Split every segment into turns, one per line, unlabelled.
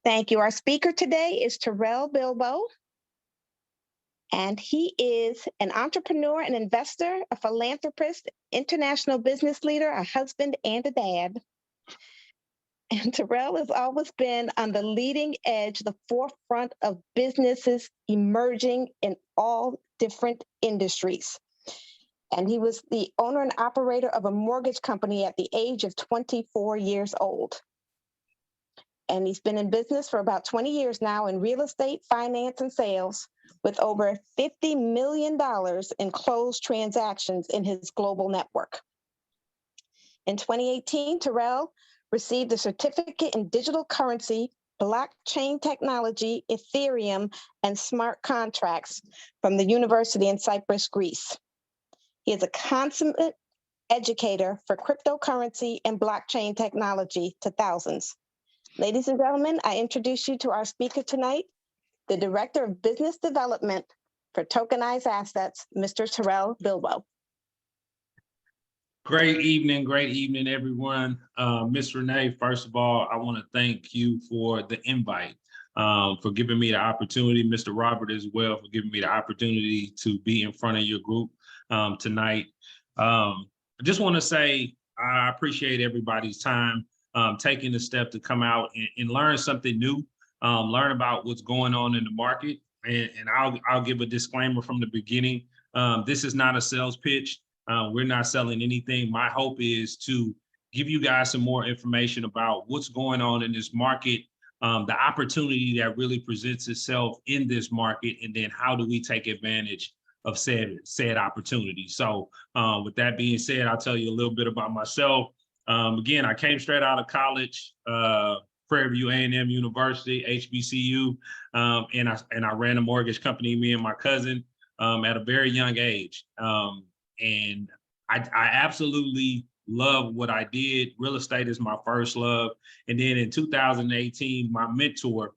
Thank you. Our speaker today is Terrell Bilbo, and he is an entrepreneur, an investor, a philanthropist, international business leader, a husband, and a dad. And Terrell has always been on the leading edge, the forefront of businesses emerging in all different industries. And he was the owner and operator of a mortgage company at the age of 24 years old. And he's been in business for about 20 years now in real estate, finance, and sales, with over $50 million in closed transactions in his global network. In 2018, Terrell received a certificate in digital currency, blockchain technology, Ethereum, and smart contracts from the University in Cyprus, Greece. He is a consummate educator for cryptocurrency and blockchain technology to thousands. Ladies and gentlemen, I introduce you to our speaker tonight, the Director of Business Development for Tokenize Assets, Mr. Terrell Bilbo.
Great evening, everyone. Ms. Renee, first of all, I want to thank you for the invite, for giving me the opportunity, Mr. Robert as well, for giving me the opportunity to be in front of your group tonight. I just want to say I appreciate everybody's time, taking the step to come out and learn something new, learn about what's going on in the market. And I'll give a disclaimer from the beginning. This is not a sales pitch. We're not selling anything. My hope is to give you guys some more information about what's going on in this market, the opportunity that really presents itself in this market, and then how do we take advantage of said opportunity. So with that being said, I'll tell you a little bit about myself. Again, I came straight out of college, Prairie View A&M University, HBCU, and I ran a mortgage company, me and my cousin, at a very young age. And I absolutely love what I did. Real estate is my first love. And then in 2018, my mentor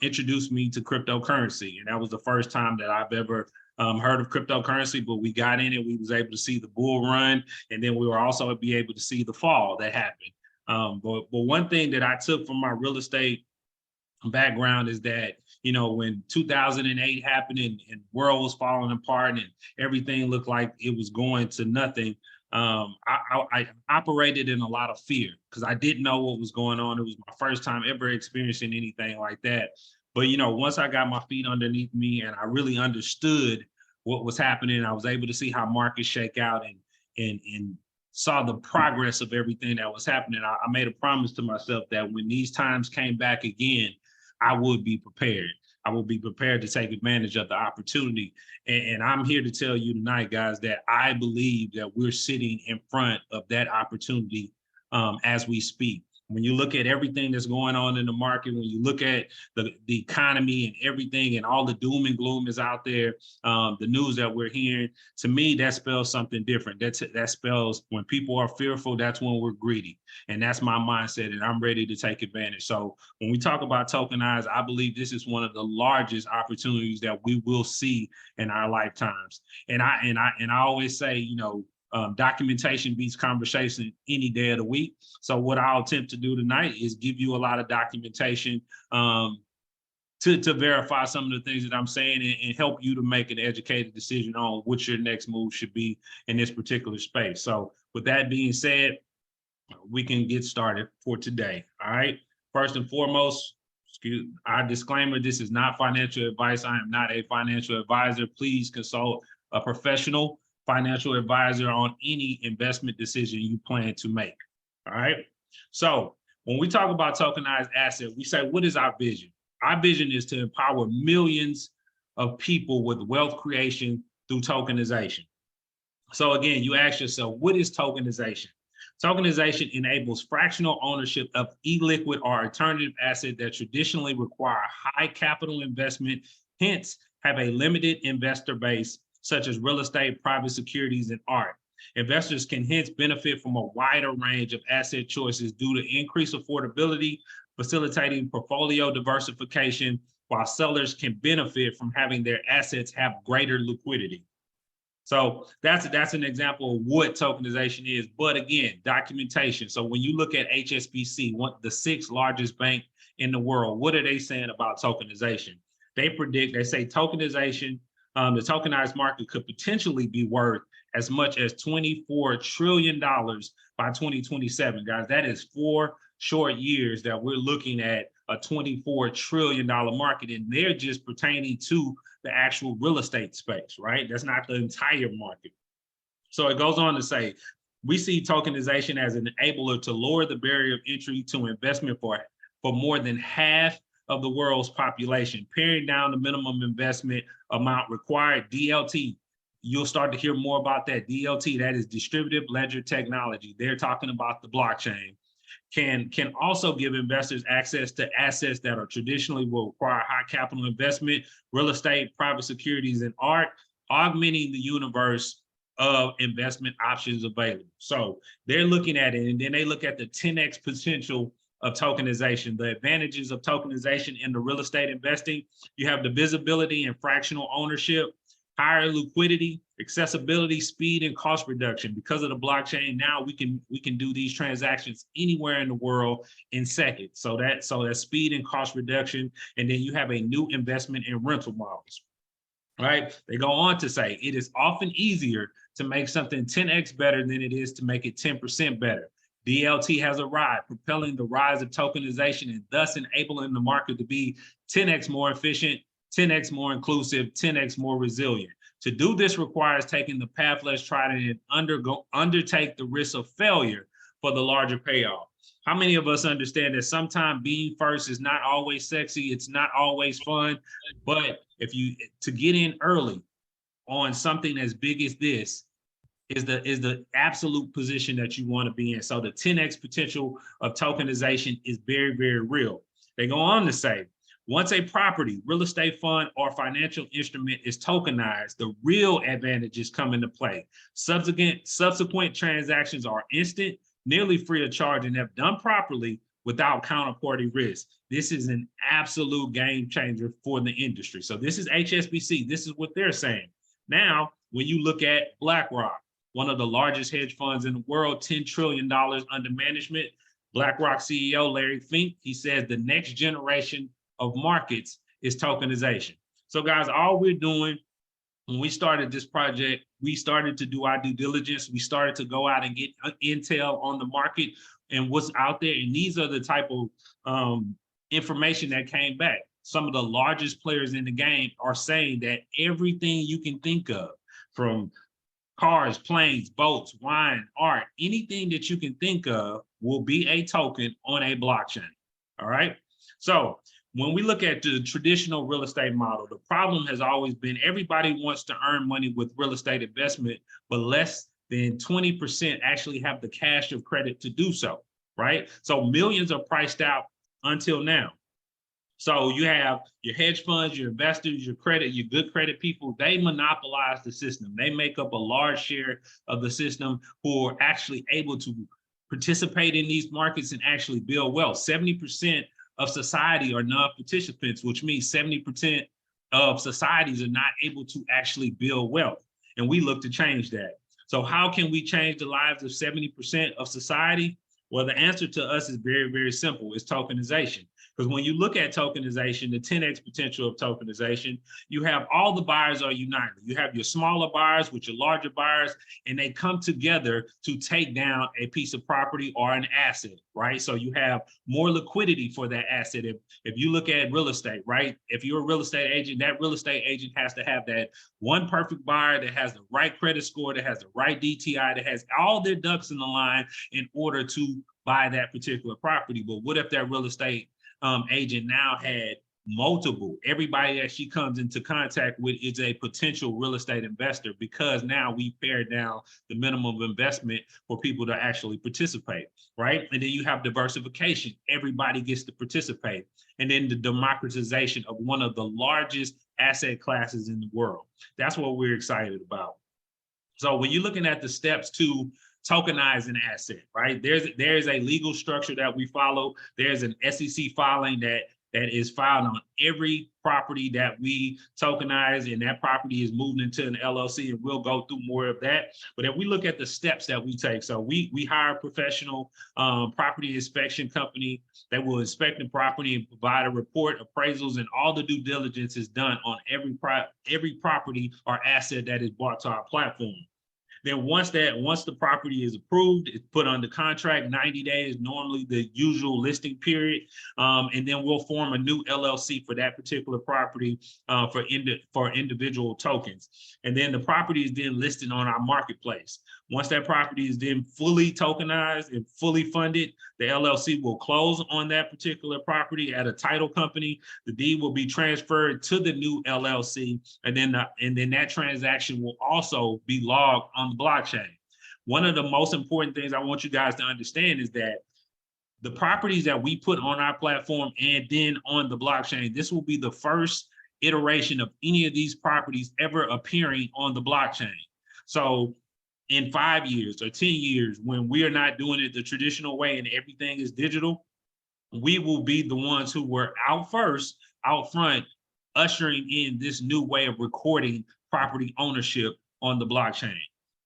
introduced me to cryptocurrency. And that was the first time that I've ever heard of cryptocurrency, but we got in it. We was able to see the bull run, and then we were also be able to see the fall that happened. But one thing that I took from my real estate background is that, you know, when 2008 happened and world was falling apart and everything looked like it was going to nothing, I operated in a lot of fear because I didn't know what was going on. It was my first time ever experiencing anything like that. But, you know, once I got my feet underneath me and I really understood what was happening, I was able to see how markets shake out and saw the progress of everything that was happening. I made a promise to myself that when these times came back again, I would be prepared. I will be prepared to take advantage of the opportunity. And I'm here to tell you tonight, guys, that I believe that we're sitting in front of that opportunity as we speak. When you look at everything that's going on in the market, when you look at the economy and everything and all the doom and gloom is out there, the news that we're hearing, to me, that spells something different. That spells when people are fearful, that's when we're greedy. And that's my mindset, and I'm ready to take advantage. So when we talk about Tokenize, I believe this is one of the largest opportunities that we will see in our lifetimes. And I always say, you know, documentation beats conversation any day of the week. So what I'll attempt to do tonight is give you a lot of documentation to verify some of the things that I'm saying and help you to make an educated decision on what your next move should be in this particular space. So with that being said, we can get started for today. All right. First and foremost, our disclaimer, this is not financial advice. I am not a financial advisor. Please consult a professional financial advisor on any investment decision you plan to make. All right. So when we talk about tokenized asset, we say, what is our vision? Our vision is to empower millions of people with wealth creation through tokenization. So again, you ask yourself, what is tokenization? Tokenization enables fractional ownership of illiquid or alternative asset that traditionally require high capital investment, hence have a limited investor base, such as real estate, private securities, and art. Investors can hence benefit from a wider range of asset choices due to increased affordability, facilitating portfolio diversification, while sellers can benefit from having their assets have greater liquidity. So that's an example of what tokenization is. But again, documentation. So when you look at HSBC, the sixth largest bank in the world, what are they saying about tokenization? They say tokenization, the tokenized market could potentially be worth as much as $24 trillion by 2027. Guys, that is 4 short years that we're looking at a $24 trillion market, and they're just pertaining to the actual real estate space, right? That's not the entire market. So it goes on to say, we see tokenization as an enabler to lower the barrier of entry to investment for more than half of the world's population, paring down the minimum investment amount required, DLT. You'll start to hear more about that. DLT, that is distributed ledger technology. They're talking about the blockchain. Can also give investors access to assets that are traditionally will require high capital investment, real estate, private securities, and art, augmenting the universe of investment options available. So they're looking at it, and then they look at the 10x potential of tokenization, the advantages of tokenization in the real estate investing. You have the visibility and fractional ownership, higher liquidity, accessibility, speed, and cost reduction. Because of the blockchain, now we can do these transactions anywhere in the world in seconds. So that speed and cost reduction. And then you have a new investment in rental models. Right? They go on to say it is often easier to make something 10x better than it is to make it 10% better. DLT has arrived, propelling the rise of tokenization and thus enabling the market to be 10x more efficient, 10x more inclusive, 10x more resilient. To do this requires taking the path less trodden and undertake the risk of failure for the larger payoff. How many of us understand that sometimes being first is not always sexy, it's not always fun, but to get in early on something as big as this is the absolute position that you want to be in. So the 10x potential of tokenization is very, very real. They go on to say, once a property, real estate fund, or financial instrument is tokenized, the real advantages come into play. Subsequent transactions are instant, nearly free of charge, and if done properly without counterparty risk. This is an absolute game changer for the industry. So this is HSBC. This is what they're saying. Now, when you look at BlackRock, one of the largest hedge funds in the world, $10 trillion under management, BlackRock CEO Larry Fink, he says the next generation of markets is tokenization. So guys, all we're doing when we started this project, we started to do our due diligence. We started to go out and get intel on the market and what's out there. And these are the type of information that came back. Some of the largest players in the game are saying that everything you can think of, from cars, planes, boats, wine, art, anything that you can think of will be a token on a blockchain. All right. So when we look at the traditional real estate model, the problem has always been everybody wants to earn money with real estate investment, but less than 20% actually have the cash of credit to do so, right? So millions are priced out until now. So you have your hedge funds, your investors, your good credit people, they monopolize the system. They make up a large share of the system who are actually able to participate in these markets and actually build wealth. 70% of society are non-participants, which means 70% of societies are not able to actually build wealth. And we look to change that. So how can we change the lives of 70% of society? Well, the answer to us is very, very simple. It's tokenization. Because when you look at tokenization, the 10x potential of tokenization, you have all the buyers are united. You have your smaller buyers with your larger buyers, and they come together to take down a piece of property or an asset, right? So you have more liquidity for that asset. If you look at real estate, right? If you're a real estate agent, that real estate agent has to have that one perfect buyer that has the right credit score, that has the right DTI, that has all their ducks in the line in order to buy that particular property. But what if that real estate agent now had multiple, everybody that she comes into contact with is a potential real estate investor, because now we pared down the minimum investment for people to actually participate, right? And then you have diversification. Everybody gets to participate. And then the democratization of one of the largest asset classes in the world. That's what we're excited about. So when you're looking at the steps to tokenize an asset, right? There's a legal structure that we follow. There's an SEC filing that that is filed on every property that we tokenize, and that property is moved into an LLC, and we'll go through more of that. But if we look at the steps that we take, so we hire a professional property inspection company that will inspect the property and provide a report, appraisals, and all the due diligence is done on every property or asset that is brought to our platform. Then once the property is approved, it's put under contract, 90 days, normally the usual listing period. And then we'll form a new LLC for that particular property for individual tokens. And then the property is then listed on our marketplace. Once that property is then fully tokenized and fully funded, the LLC will close on that particular property at a title company. The deed will be transferred to the new LLC, and then that transaction will also be logged on the blockchain. One of the most important things I want you guys to understand is that the properties that we put on our platform and then on the blockchain, this will be the first iteration of any of these properties ever appearing on the blockchain. So in 5 years or 10 years, when we are not doing it the traditional way and everything is digital, we will be the ones who were out front, ushering in this new way of recording property ownership on the blockchain.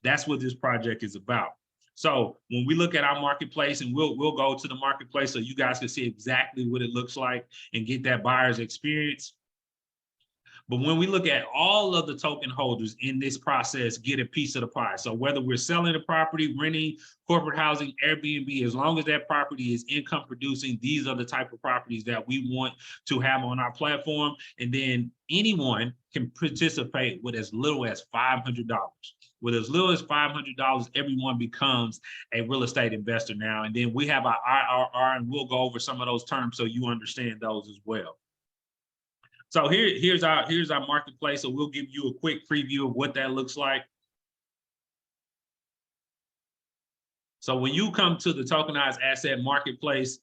That's what this project is about. So when we look at our marketplace, and we'll go to the marketplace so you guys can see exactly what it looks like and get that buyer's experience. But when we look at all of the token holders in this process, get a piece of the pie. So whether we're selling a property, renting, corporate housing, Airbnb, as long as that property is income producing, these are the type of properties that we want to have on our platform. And then anyone can participate with as little as $500. With as little as $500, everyone becomes a real estate investor now. And then we have our IRR, and we'll go over some of those terms so you understand those as well. So here's our marketplace. So we'll give you a quick preview of what that looks like. So when you come to the tokenized asset marketplace,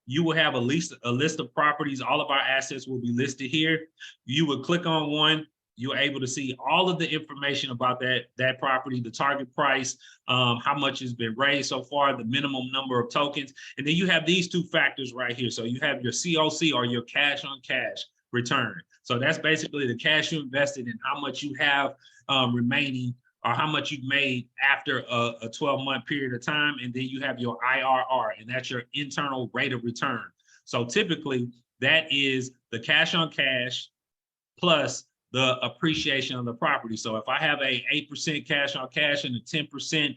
you will have a list of properties. All of our assets will be listed here. You would click on one. You're able to see all of the information about that property, the target price, how much has been raised so far, the minimum number of tokens. And then you have these two factors right here. So you have your COC, or your cash on cash return. So that's basically the cash you invested and how much you have remaining, or how much you've made after a 12-month period of time. And then you have your IRR, and that's your internal rate of return. So typically that is the cash on cash plus the appreciation of the property. So if I have a 8% cash on cash and a 10%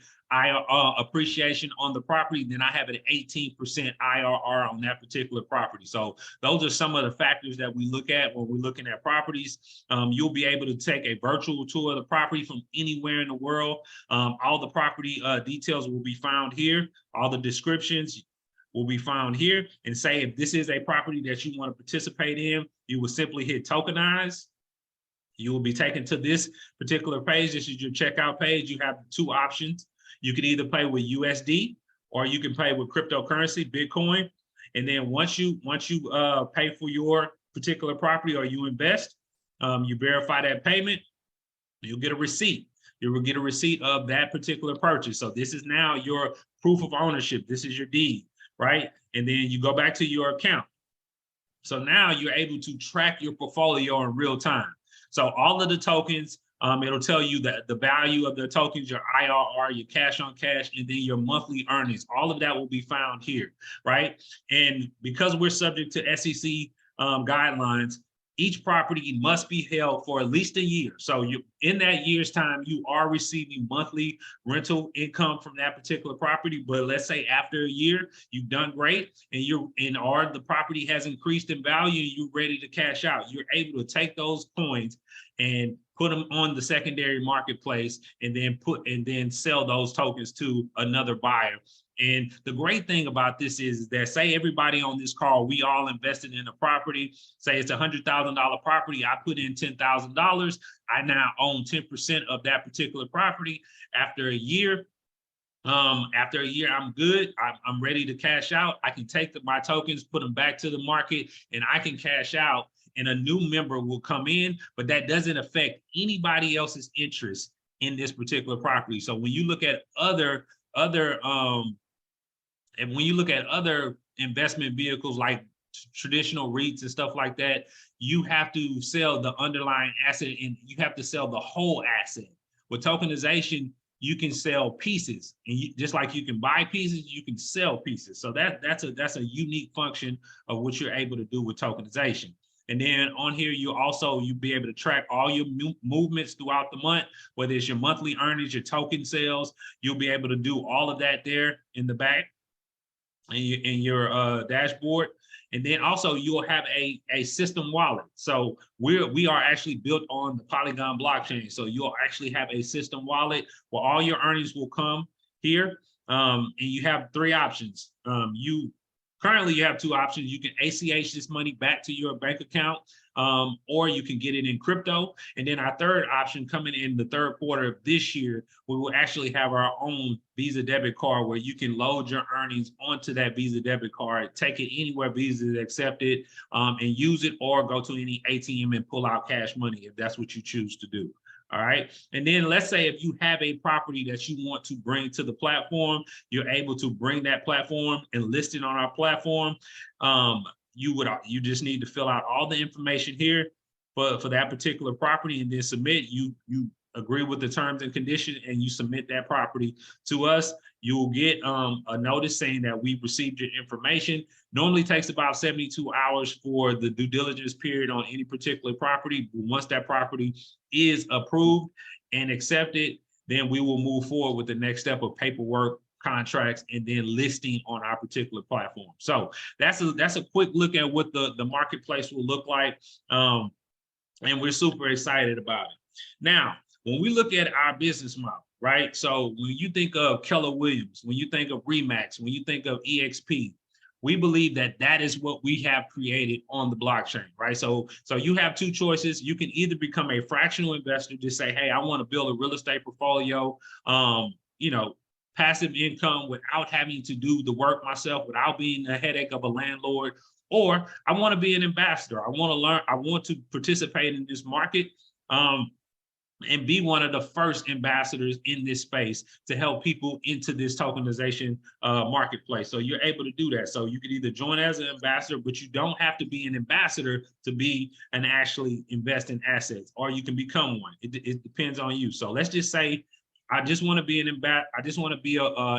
appreciation on the property, then I have an 18% IRR on that particular property. So those are some of the factors that we look at when we're looking at properties. You'll be able to take a virtual tour of the property from anywhere in the world. All the property details will be found here. All the descriptions will be found here. And say if this is a property that you want to participate in, you will simply hit tokenize. You will be taken to this particular page. This is your checkout page. You have two options. You can either pay with USD, or you can pay with cryptocurrency, Bitcoin. And then once you pay for your particular property, or you invest, you verify that payment, you'll get a receipt. You will get a receipt of that particular purchase. So this is now your proof of ownership. This is your deed, right? And then you go back to your account. So now you're able to track your portfolio in real time. So all of the tokens, it'll tell you that the value of the tokens, your IRR, your cash on cash, and then your monthly earnings. All of that will be found here, right? And because we're subject to SEC guidelines, each property must be held for at least a year. So in that year's time, you are receiving monthly rental income from that particular property. But let's say after a year, you've done great, or the property has increased in value and you're ready to cash out. You're able to take those coins and put them on the secondary marketplace, and then sell those tokens to another buyer. And the great thing about this is that, say everybody on this call, we all invested in a property, say it's a $100,000 property, I put in $10,000, I now own 10% of that particular property. After a year, I'm good. I'm ready to cash out. I can take my tokens, put them back to the market, and I can cash out, and a new member will come in, but that doesn't affect anybody else's interest in this particular property. So when you look at other investment vehicles like traditional REITs and stuff like that, you have to sell the underlying asset and you have to sell the whole asset. With tokenization, you can sell pieces, and just like you can buy pieces, you can sell pieces. So that's a unique function of what you're able to do with tokenization. And then on here, you'll be able to track all your movements throughout the month, whether it's your monthly earnings, your token sales. You'll be able to do all of that there in the back in your dashboard. And then also you'll have a system wallet. So we are actually built on the Polygon blockchain. So you'll actually have a system wallet where all your earnings will come here. And you have three options. Currently you have two options. You can ACH this money back to your bank account, or you can get it in crypto. And then our third option, coming in the third quarter of this year, we will actually have our own Visa debit card where you can load your earnings onto that Visa debit card, take it anywhere Visa is accepted, and use it, or go to any ATM and pull out cash money if that's what you choose to do. All right. And then let's say if you have a property that you want to bring to the platform, you're able to bring that platform and list it on our platform. You just need to fill out all the information here for that particular property, and then submit. You agree with the terms and conditions, and you submit that property to us. You will get a notice saying that we've received your information. Normally takes about 72 hours for the due diligence period on any particular property. Once that property is approved and accepted, then we will move forward with the next step of paperwork, contracts, and then listing on our particular platform. So that's a quick look at what the marketplace will look like. And we're super excited about it. Now, when we look at our business model, right? So when you think of Keller Williams, when you think of Remax, when you think of EXP, we believe that that is what we have created on the blockchain, right? So you have two choices. You can either become a fractional investor, just say, hey, I want to build a real estate portfolio, passive income without having to do the work myself, without being the headache of a landlord. Or I want to be an ambassador. I want to learn. I want to participate in this market. And be one of the first ambassadors in this space to help people into this tokenization marketplace. So you're able to do that. So you can either join as an ambassador, but you don't have to be an ambassador to be and actually invest in assets, or you can become one. It depends on you. So let's just say, I just want to be an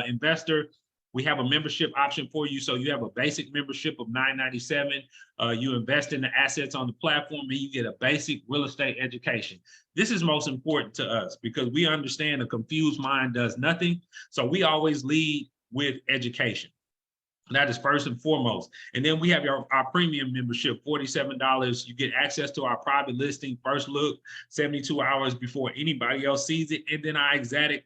investor. We have a membership option for you. So you have a basic membership of $9.97. You invest in the assets on the platform, and you get a basic real estate education. This is most important to us because we understand a confused mind does nothing. So we always lead with education. That is first and foremost. And then we have our premium membership, $47. You get access to our private listing, first look, 72 hours before anybody else sees it. And then our exotic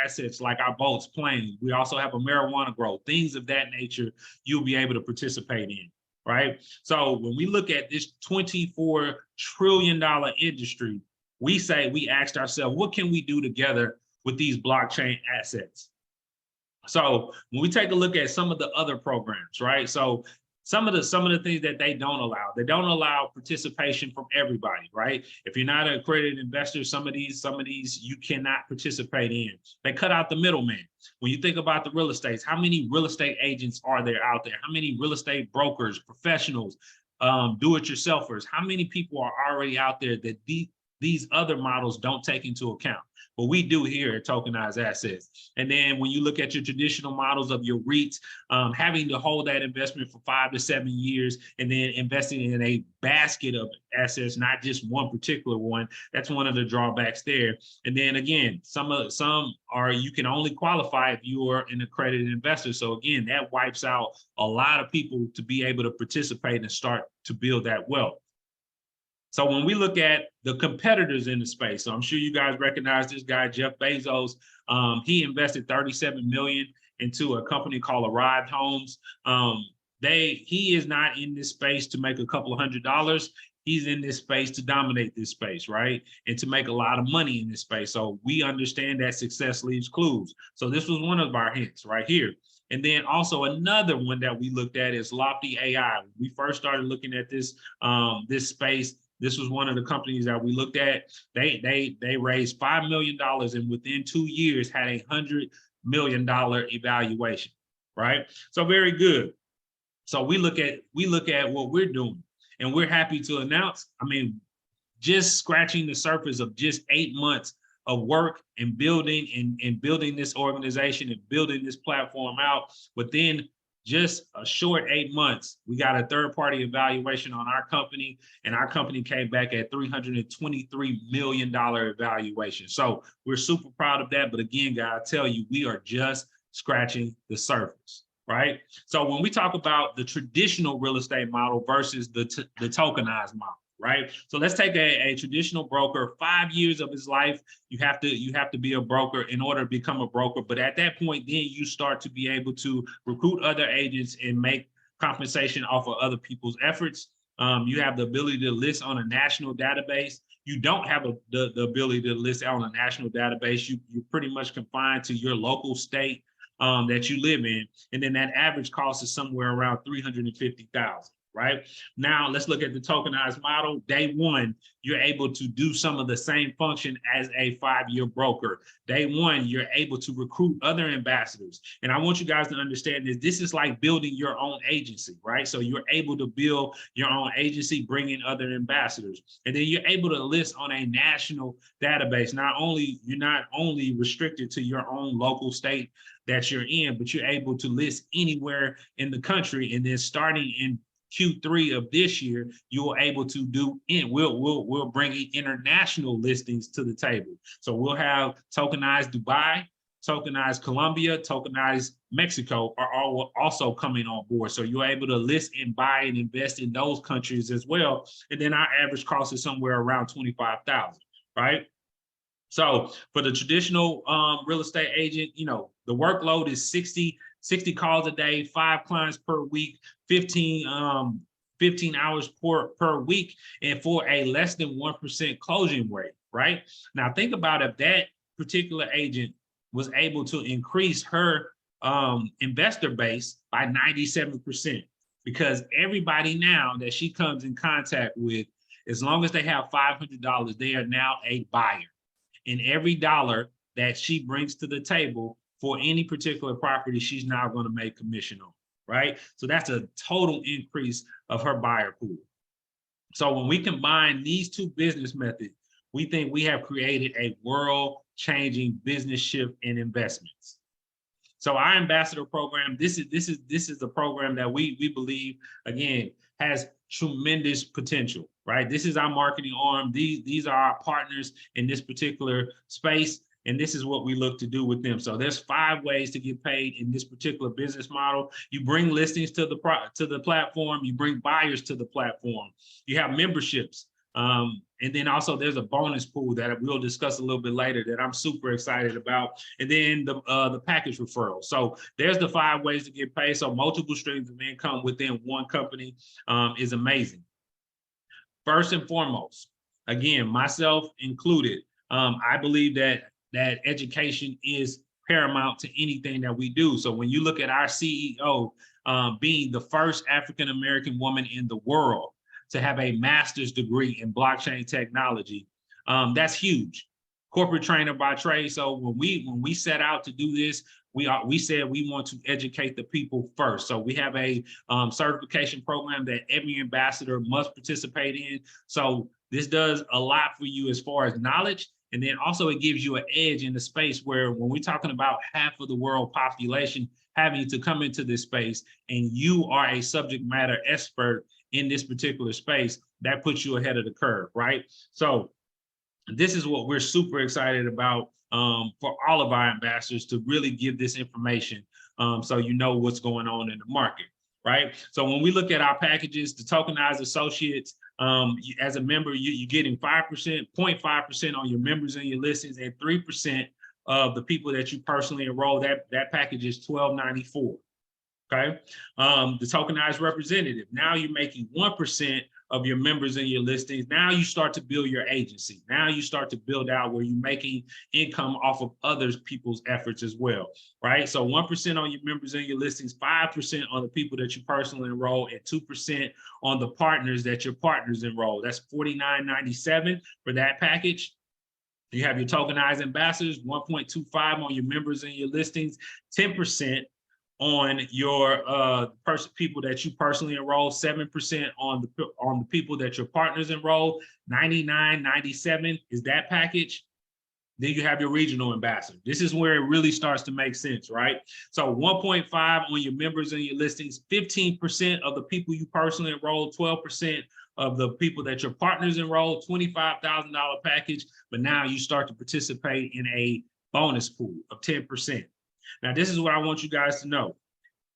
assets like our boats, planes. We also have a marijuana grow, things of that nature you'll be able to participate in, right? So when we look at this $24 trillion industry, we asked ourselves, what can we do together with these blockchain assets? So when we take a look at some of the other programs, right? So some of the things that they don't allow participation from everybody, right? If you're not an accredited investor, some of these you cannot participate in. They cut out the middleman. When you think about the real estate, how many real estate agents are there out there? How many real estate brokers, professionals, do-it-yourselfers? How many people are already out there that these other models don't take into account? But we do here at Tokenize Assets. And then when you look at your traditional models of your REITs, having to hold that investment for 5 to 7 years and then investing in a basket of assets, not just one particular one, that's one of the drawbacks there. And then again, some are you can only qualify if you are an accredited investor. So again, that wipes out a lot of people to be able to participate and start to build that wealth. So when we look at the competitors in the space, so I'm sure you guys recognize this guy, Jeff Bezos. He invested $37 million into a company called Arrived Homes. He is not in this space to make a couple of $100s. He's in this space to dominate this space, right? And to make a lot of money in this space. So we understand that success leaves clues. So this was one of our hints right here. And then also another one that we looked at is Lofty AI. When we first started looking at this space, this was one of the companies that we looked at. They raised $5 million and within 2 years had $100 million evaluation, right? So very good. So we look at what we're doing, and we're happy to announce, I mean, just scratching the surface of just 8 months of work and building and building this organization and building this platform out. Within just a short 8 months, we got a third-party evaluation on our company, and our company came back at $323 million evaluation. So we're super proud of that. But again, guys, I tell you, we are just scratching the surface, right? So when we talk about the traditional real estate model versus the tokenized model, right? So let's take a traditional broker, 5 years of his life, you have to be a broker in order to become a broker. But at that point, then you start to be able to recruit other agents and make compensation off of other people's efforts. You have the ability to list on a national database. You don't have the ability to list on a national database. You're pretty much confined to your local state that you live in. And then that average cost is somewhere around $350,000. Right now, let's look at the tokenized model. Day one, you're able to do some of the same function as a 5-year broker. Day one, you're able to recruit other ambassadors. And I want you guys to understand this is like building your own agency, right? So you're able to build your own agency, bring in other ambassadors. And then you're able to list on a national database. You're not only restricted to your own local state that you're in, but you're able to list anywhere in the country. And then starting in Q3 of this year, you will able to do we'll bring international listings to the table. So we'll have Tokenize Dubai, Tokenize Colombia, Tokenize Mexico are all also coming on board. So you're able to list and buy and invest in those countries as well. And then our average cost is somewhere around 25,000, right? So for the traditional real estate agent, the workload is 60 calls a day, 5 clients per week, 15 hours per week, and for a less than 1% closing rate, right? Now think about if that particular agent was able to increase her investor base by 97%, because everybody now that she comes in contact with, as long as they have $500, they are now a buyer. And every dollar that she brings to the table for any particular property, she's now going to make commission on, right? So that's a total increase of her buyer pool. So when we combine these two business methods, we think we have created a world-changing business shift in investments. So our ambassador program, this is a program that we believe, again, has tremendous potential, right? This is our marketing arm. These are our partners in this particular space, and this is what we look to do with them. So there's 5 ways to get paid in this particular business model. You bring listings to the platform. You bring buyers to the platform. You have memberships. And then also there's a bonus pool that we'll discuss a little bit later that I'm super excited about. And then the package referral. So there's the 5 ways to get paid. So multiple streams of income within one company is amazing. First and foremost, again, myself included, I believe that education is paramount to anything that we do. So when you look at our CEO being the first African-American woman in the world to have a master's degree in blockchain technology, that's huge. Corporate trainer by trade. So when we set out to do this, we said we want to educate the people first. So we have a certification program that every ambassador must participate in. So this does a lot for you as far as knowledge. And then also it gives you an edge in the space where when we're talking about half of the world population having to come into this space and you are a subject matter expert in this particular space, that puts you ahead of the curve, right? So this is what we're super excited about for all of our ambassadors, to really give this information so you know what's going on in the market, right? So when we look at our packages, the Tokenize Associates, as a member, you're getting 0.5% on your members and your listings, and 3% of the people that you personally enroll. That package is $12.94. Okay. The Tokenized Representative, now you're making 1% of your members and your listings. Now you start to build your agency. Now you start to build out where you're making income off of other people's efforts as well, right? So 1% on your members and your listings, 5% on the people that you personally enroll, and 2% on the partners that your partners enroll. That's $49.97 for that package. You have your Tokenized Ambassadors, 1.25 on your members and your listings, 10% on your people that you personally enroll, 7% on the people that your partners enroll, 99, 97 is that package. Then you have your regional ambassador. This is where it really starts to make sense, right? So 1.5 on your members and your listings, 15% of the people you personally enroll, 12% of the people that your partners enroll, $25,000 package. But now you start to participate in a bonus pool of 10%. Now, this is what I want you guys to know.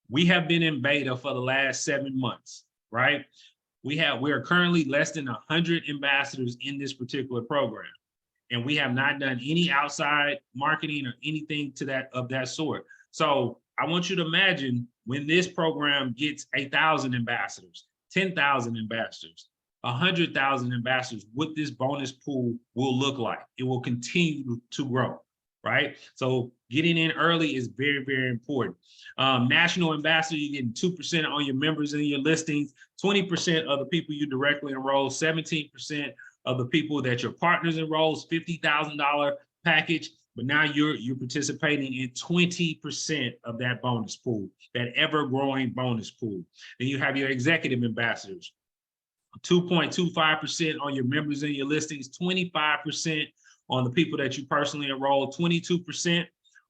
We have been in beta for the last 7 months, right? We are currently less than 100 ambassadors in this particular program. And we have not done any outside marketing or anything of that sort. So I want you to imagine when this program gets 1,000 ambassadors, 10,000 ambassadors, 100,000 ambassadors, what this bonus pool will look like. It will continue to grow, right? So getting in early is very, very important. National ambassador, you're getting 2% on your members and your listings, 20% of the people you directly enroll, 17% of the people that your partners enrolls, $50,000 package, but now you're participating in 20% of that bonus pool, that ever-growing bonus pool. Then you have your executive ambassadors, 2.25% on your members and your listings, 25% on the people that you personally enroll, 22%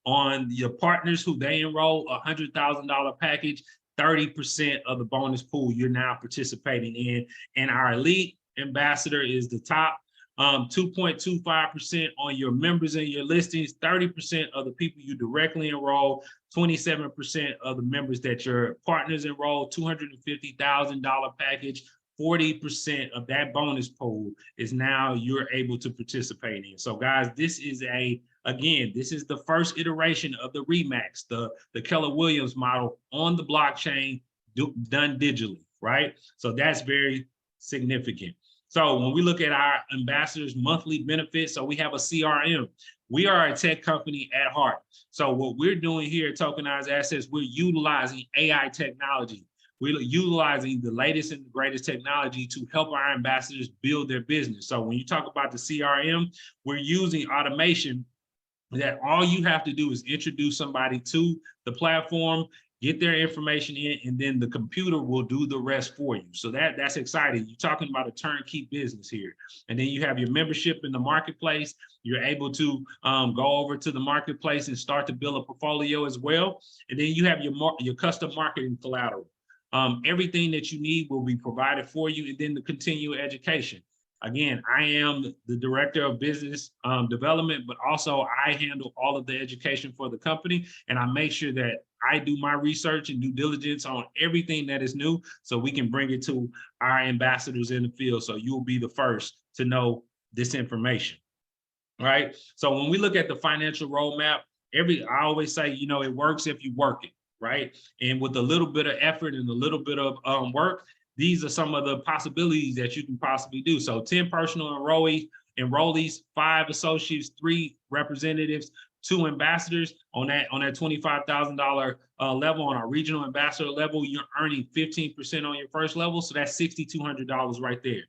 on your partners who they enroll, $100,000 package, 30% of the bonus pool you're now participating in. And our elite ambassador is the top, 2.25% on your members and your listings, 30% of the people you directly enroll, 27% of the members that your partners enroll, $250,000 package, 40% of that bonus pool is now you're able to participate in. So guys, this is the first iteration of the Remax, the Keller Williams model on the blockchain, done digitally, right? So that's very significant. So when we look at our ambassadors' monthly benefits, so we have a CRM. We are a tech company at heart. So what we're doing here at Tokenize Assets, we're utilizing AI technology. We're utilizing the latest and the greatest technology to help our ambassadors build their business. So when you talk about the CRM, we're using automation that all you have to do is introduce somebody to the platform, get their information in, and then the computer will do the rest for you. So that's exciting. You're talking about a turnkey business here. And then you have your membership in the marketplace. You're able to go over to the marketplace and start to build a portfolio as well. And then you have your custom marketing collateral. Everything that you need will be provided for you, and then the continual education. Again, I am the director of business development, but also I handle all of the education for the company, and I make sure that I do my research and due diligence on everything that is new so we can bring it to our ambassadors in the field. So you'll be the first to know this information, right? So when we look at the financial roadmap, I always say, it works if you work it, right? And with a little bit of effort and a little bit of work, these are some of the possibilities that you can possibly do. So 10 personal enrollees, 5 associates, 3 representatives, 2 ambassadors on that $25,000 level. On our regional ambassador level, you're earning 15% on your first level. So that's $6,200 right there.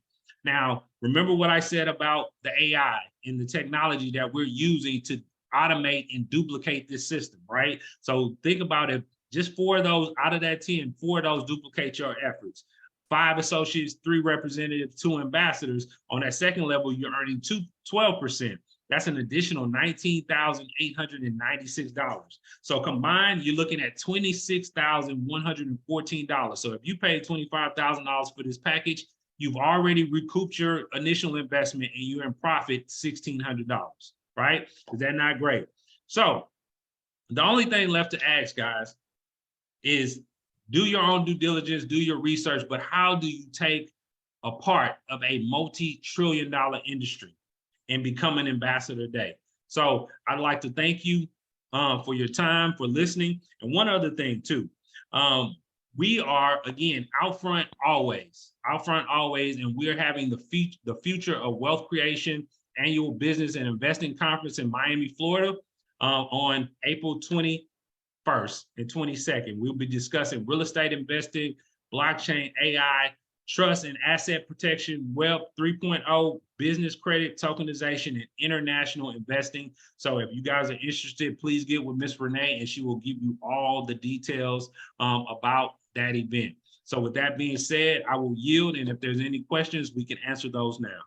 Now, remember what I said about the AI and the technology that we're using to automate and duplicate this system, right? So think about it, just 4 of those out of that 10, 4 of those duplicate your efforts. 5 associates, 3 representatives, 2 ambassadors. On that second level, you're earning 12%. That's an additional $19,896. So combined, you're looking at $26,114. So if you paid $25,000 for this package, you've already recouped your initial investment and you're in profit $1,600, right? Is that not great? So the only thing left to ask, guys, is do your own due diligence, do your research, but how do you take a part of a multi-trillion-dollar industry and become an ambassador today? So I'd like to thank you for your time, for listening. And one other thing too, we are, again, out front always, and we're having the Future of Wealth Creation Annual Business and Investing Conference in Miami, Florida on April 21st and 22nd. We'll be discussing real estate investing, blockchain, AI, trust and asset protection, Web 3.0, business credit, tokenization, and international investing. So if you guys are interested, please get with Miss Renee and she will give you all the details about that event. So with that being said, I will yield. And if there's any questions, we can answer those now.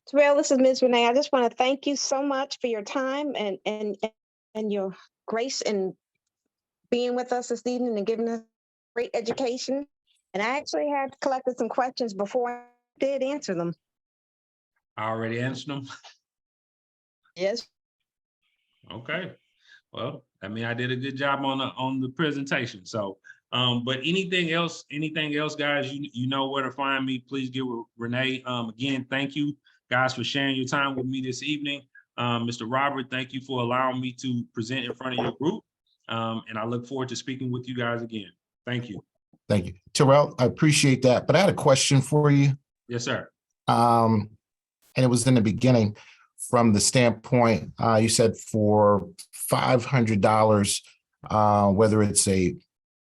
Terrell, this is Ms. Renee. I just want to thank you so much for your time and your grace in being with us this evening and giving us great education. And I actually had collected some questions before I did answer them.
I already answered them.
Yes.
Okay. Well, I mean, I did a good job on the presentation. So, but anything else, guys, you know where to find me. Please give Renee. Again, thank you guys for sharing your time with me this evening. Mr. Robert, thank you for allowing me to present in front of your group. And I look forward to speaking with you guys again. Thank you.
Thank you. Terrell, I appreciate that. But I had a question for you.
Yes, sir.
And it was in the beginning from the standpoint, you said for $500, whether it's a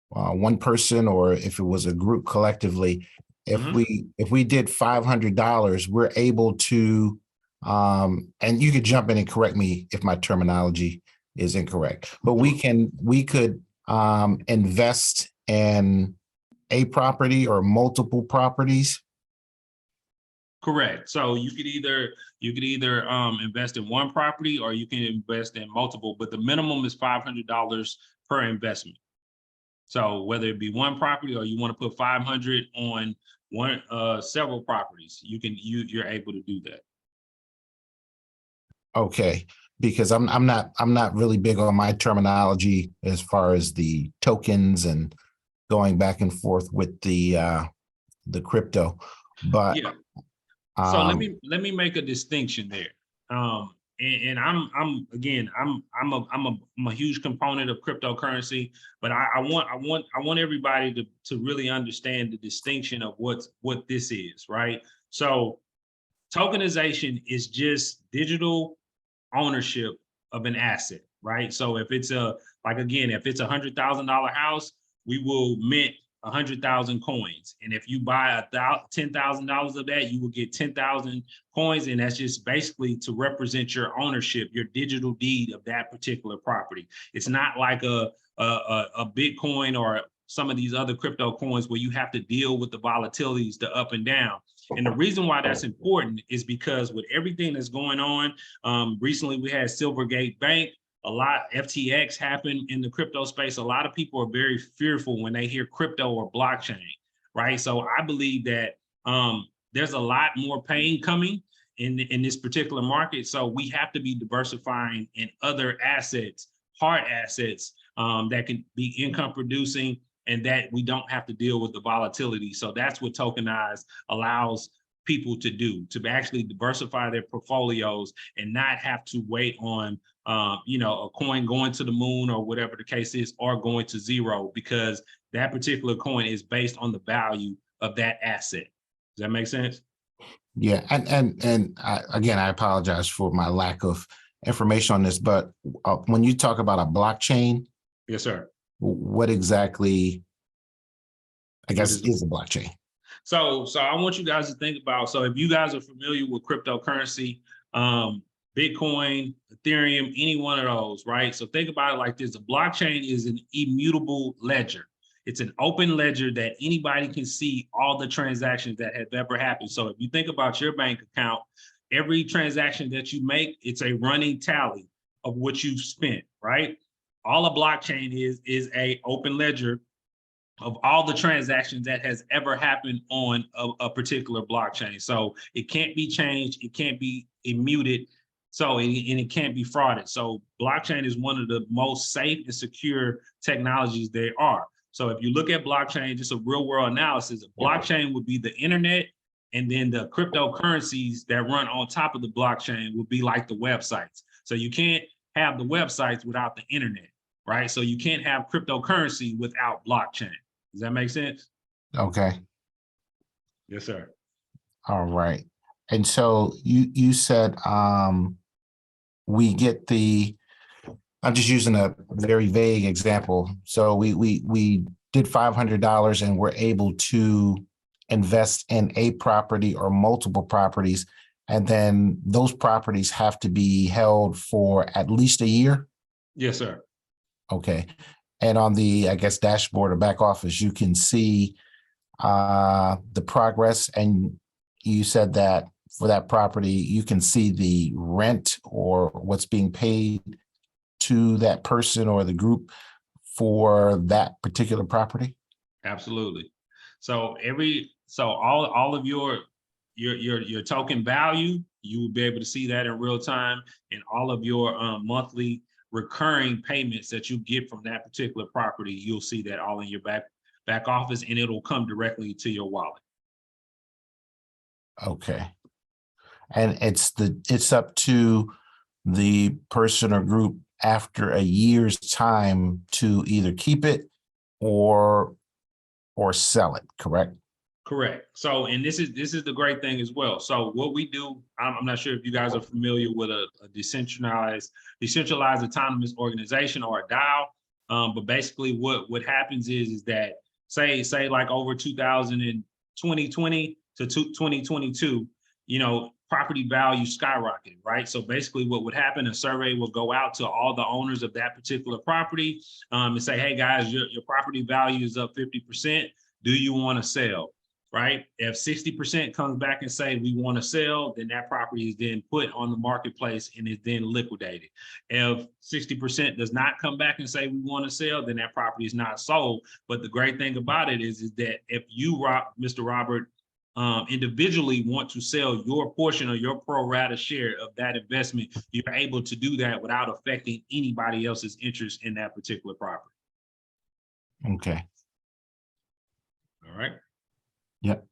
one person or if it was a group collectively, if we did $500, we're able to, and you could jump in and correct me if my terminology is incorrect, but we could invest in a property or multiple properties.
Correct. So you could either invest in one property or you can invest in multiple, but the minimum is $500 per investment. So whether it be one property or you want to put 500 on one several properties, you're able to do that.
Okay, because I'm not really big on my terminology as far as the tokens and going back and forth with the crypto, but
yeah. So let me make a distinction there. And I'm a huge component of cryptocurrency, but I want everybody to really understand the distinction of what this is, right? So tokenization is just digital ownership of an asset, right? So if it's if it's $100,000 house, we will mint 100,000 coins. And if you buy $10,000 of that, you will get 10,000 coins. And that's just basically to represent your ownership, your digital deed of that particular property. It's not like a Bitcoin or some of these other crypto coins where you have to deal with the volatilities, the up and down. And the reason why that's important is because with everything that's going on, recently we had Silvergate Bank, a lot FTX happened in the crypto space. A lot of people are very fearful when they hear crypto or blockchain, right? So I believe that there's a lot more pain coming in this particular market. So we have to be diversifying in other assets, hard assets that can be income producing and that we don't have to deal with the volatility. So that's what Tokenize allows people to do, to actually diversify their portfolios and not have to wait on a coin going to the moon or whatever the case is, or going to zero, because that particular coin is based on the value of that asset. Does that make sense?
Yeah, and again, I apologize for my lack of information on this, but when you talk about a blockchain,
yes, sir.
What exactly, I guess, is a blockchain?
So I want you guys to think about, so if you guys are familiar with cryptocurrency, Bitcoin, Ethereum, any one of those, right? So think about it like this. A blockchain is an immutable ledger. It's an open ledger that anybody can see all the transactions that have ever happened. So if you think about your bank account, every transaction that you make, it's a running tally of what you've spent, right? All a blockchain is a open ledger of all the transactions that has ever happened on a particular blockchain. So it can't be changed, it can't be immuted, so and it can't be frauded. So blockchain is one of the most safe and secure technologies there are. So if you look at blockchain, just a real world analysis, a blockchain would be the internet, and then the cryptocurrencies that run on top of the blockchain would be like the websites. So you can't have the websites without the internet, right? So you can't have cryptocurrency without blockchain. Does that make sense?
Okay.
Yes, sir.
All right. And so you said we get the I'm just using a very vague example. So we did $500 and we're able to invest in a property or multiple properties. And then those properties have to be held for at least a year.
Yes, sir.
Okay. And on the, I guess, dashboard or back office, you can see the progress. And you said that for that property, you can see the rent or what's being paid to that person or the group for that particular property?
Absolutely. So all of your token value, you will be able to see that in real time, and all of your monthly recurring payments that you get from that particular property, you'll see that all in your back office, and it'll come directly to your wallet.
Okay. And it's up to the person or group after a year's time to either keep it or sell it, correct?
Correct. So, and this is the great thing as well. So what we do, I'm not sure if you guys are familiar with a decentralized autonomous organization or a DAO. But basically what happens is that say like over 2020 to 2022, property value skyrocketed, right? So basically what would happen, a survey will go out to all the owners of that particular property and say, hey guys, your property value is up 50%. Do you want to sell? Right? If 60% comes back and say we want to sell, then that property is then put on the marketplace and is then liquidated. If 60% does not come back and say we want to sell, then that property is not sold. But the great thing about it is that if you, Mr. Robert, individually want to sell your portion or your pro rata share of that investment, you're able to do that without affecting anybody else's interest in that particular property.
Okay.
All right.
Yep.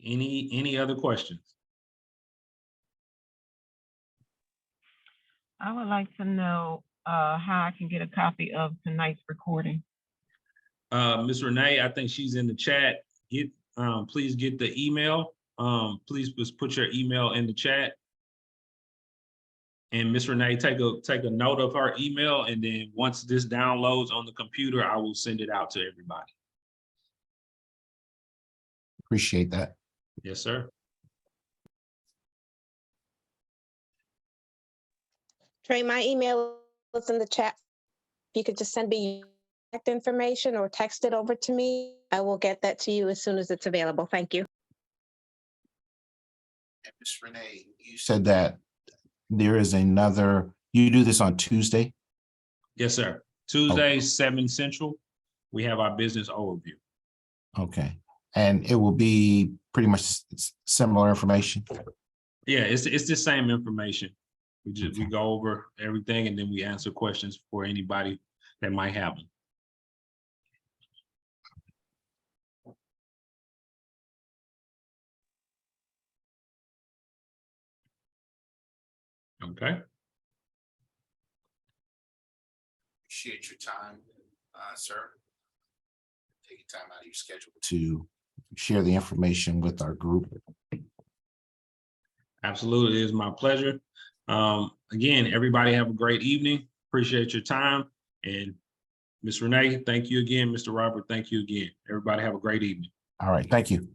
Any other questions?
I would like to know how I can get a copy of tonight's recording.
Ms. Renee, I think she's in the chat. Please get the email. Please just put your email in the chat. And Ms. Renee, take a note of her email, and then once this downloads on the computer, I will send it out to everybody.
Appreciate that.
Yes, sir.
Trey, my email is in the chat. If you could just send me contact information or text it over to me, I will get that to you as soon as it's available. Thank you.
Ms. Renee, you said that there is another, you do this on Tuesday?
Yes, sir. Tuesday, 7 Central, we have our business overview.
Okay. And it will be pretty much similar information?
Yeah, it's the same information. We go over everything, and then we answer questions for anybody that might have them. Okay.
Appreciate your time, sir. Take time out of your schedule to share the information with our group.
Absolutely, it is my pleasure. Again, everybody have a great evening. Appreciate your time. And Ms. Renee, thank you again. Mr. Robert, thank you again. Everybody have a great evening.
All right, thank you.